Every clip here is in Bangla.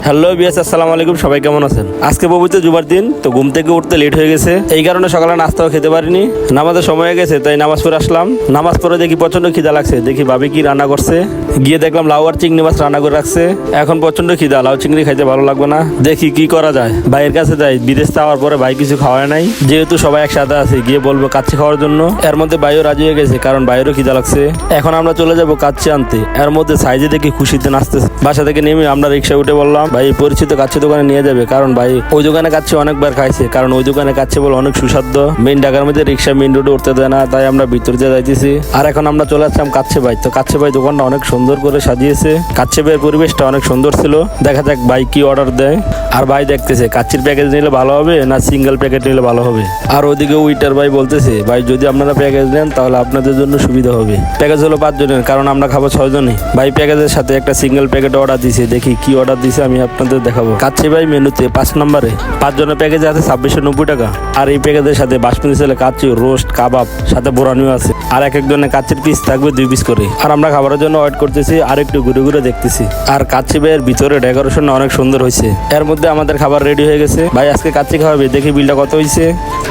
হ্যালো বিয়াস, আসসালামু আলাইকুম। সবাই কেমন আছেন? আজকে পবিত্র জুমার দিন, তো ঘুম থেকে উঠতে লেট হয়ে গেছে, এই কারণে সকালে নাস্তাও খেতে পারিনি। নামাজের সময় হয়ে গেছে, তাই নামাজ পড়ে আসলাম। নামাজ পড়ে দেখি প্রচন্ড খিদা লাগছে, দেখি ভাবি কি রান্না করছে। গিয়ে দেখলাম লাউ আর চিংড়ি মাছ রান্না করে রাখছে। এখন প্রচন্ড খিদা, লাউ চিংড়ি খাইতে ভালো লাগবে না, দেখি কি করা যায়। ভাইয়ের কাছে যাই, বিদেশ যাওয়ার পরে ভাই কিছু খাওয়ায় নাই, যেহেতু সবাই একসাথে আছে গিয়ে বলবো কাচ্চি খাওয়ার জন্য। এর মধ্যে ভাইও রাজি হয়ে গেছে, কারণ ভাইয়েরও খিদা লাগছে। এখন আমরা চলে যাবো কাচ্চি আনতে। এর মধ্যে সাইজে দেখি খুশিতে নাচতেছে। বাসা থেকে নেমে আমরা রিক্সায় উঠে বললাম ভাই পরিচিত কাচ্চি দোকানে নিয়ে যাবে, কারণ ভাই ওই দোকানে কাচ্চি অনেকবার খাইছে, কারণ ওই দোকানে কাচ্চি বলে অনেক সুস্বাদু। মেইন ঢাকার মধ্যে রিক্সা মেইন রোডে উঠতে দেয় না, তাই আমরা ভিতর দিয়ে যাইতেছি। আর এখন আমরা চলে আসলাম কাচ্চি ভাই। তো কাচ্চি ভাই দোকানটা অনেক সুন্দর করে সাজিয়েছে, কাচ্চি ভাইয়ের পরিবেশটা অনেক সুন্দর ছিল। দেখা যাক ভাই কি অর্ডার দেয়। আর ভাই দেখতেছে কাচ্চির প্যাকেজ নিলে ভালো হবে না সিঙ্গেল প্যাকেট নিলে ভালো হবে। আর ওইদিকে উইটার ভাই বলতেছে ভাই যদি আপনারা প্যাকেজ নেন তাহলে আপনাদের জন্য সুবিধা হবে। প্যাকেজ হলো 5 জনের, কারণ আমরা খাবো 6 জনই। ভাই প্যাকেজের সাথে একটা সিঙ্গেল প্যাকেট অর্ডার দিছে, দেখি কি অর্ডার দিছে আমি আপনাদের দেখাবো। কাচ্চি ভাই মেনুতে 5 নম্বরে 5 জনের প্যাকেজে আছে 2690 টাকা। আর এই প্যাকেজের সাথে বাসমতি চালের কাচ্চি, রোস্ট, কাবাব, সাথে বোরানিও আছে। আর এক একজনের কাচ্চির পিস থাকবে 2 পিস করে। আর আমরা খাবারের জন্য ওয়েট করতেছি, আর একটু ঘুরে ঘুরে দেখতেছি। আর কাচ্চি ভাইয়ের ভিতরে ডেকোরেশন অনেক সুন্দর হয়েছে। এর মধ্যে আমাদের খাবার রেডি হয়ে গেছে। ভাই আজকে কাচ্চি খাওয়াবে, দেখি বিলটা কত হয়েছে।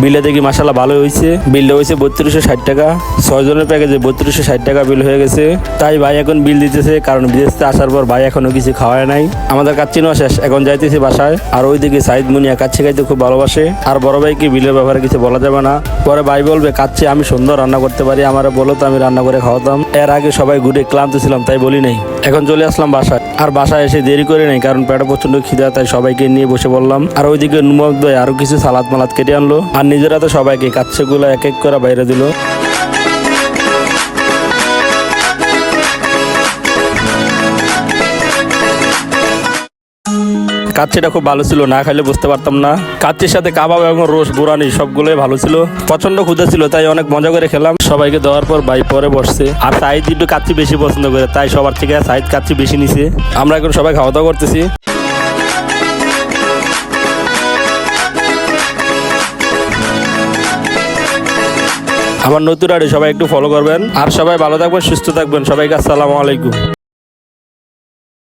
বিলে দেখি মাশাআল্লাহ ভালো হয়েছে। বিলটা হয়েছে 3260 টাকা। 6 জনের প্যাকেজে 3260 টাকা বিল হয়ে গেছে। তাই ভাই এখন বিল দিতেছে, কারণ বিদেশ থেকে আসার পর ভাই এখনো কিছু খাওয়ায় নাই। আমাদের কাচ্চি নেওয়া শেষ, এখন যাইতেছি বাসায়। আর ওইদিকে সাইদ মুনিয়া কাচ্চি খাইতে খুব ভালোবাসে। আর বড় ভাইকে বিলের ব্যাপারে কিছু বলা যাবে না, পরে ভাই বলবে কাচ্চি আমি সুন্দর রান্না করতে পারি, আমারে বলো তো আমি রান্না করে খাওয়াতাম। এর আগে সবাই ঘুরে ক্লান্ত ছিলাম, তাই বলি নাই। এখন চলে আসলাম বাসায়। আর বাসায় এসে দেরি করে নাই, কারণ পেটে প্রচন্ড খিদা, তাই সবাইকে নিয়ে বসে বললাম। আর ওইদিকে নুমক দই আরো কিছু সালাদ মালাদ কেটে আনলো। আর নিজেরা তো সবাইকে কাচ্চিগুলো এক এক করে বাইরে দিল। কাচ্চিটা খুব ভালো ছিল, না খাইলে বুঝতে পারতাম না। কাচ্চির সাথে কাবাব এবং রোস্ট, বুরানি সবগুলোই ভালো ছিল। প্রচন্ড ক্ষুধা ছিল, তাই অনেক মজা করে খেলাম। সবাইকে দেওয়ার পর ভাই পরে বসছে। আর সাইদ একটু কাচ্চি বেশি পছন্দ করে, তাই সবার থেকে সাইদ কাচ্চি বেশি নিছে। আমরা এখন সবাই খাওয়া দাওয়া করতেছি। আমার নতুন আইডি সবাই একটু ফলো করবেন। আর সবাই ভালো থাকবেন, সুস্থ থাকবেন। সবাইকে আসসালামু আলাইকুম।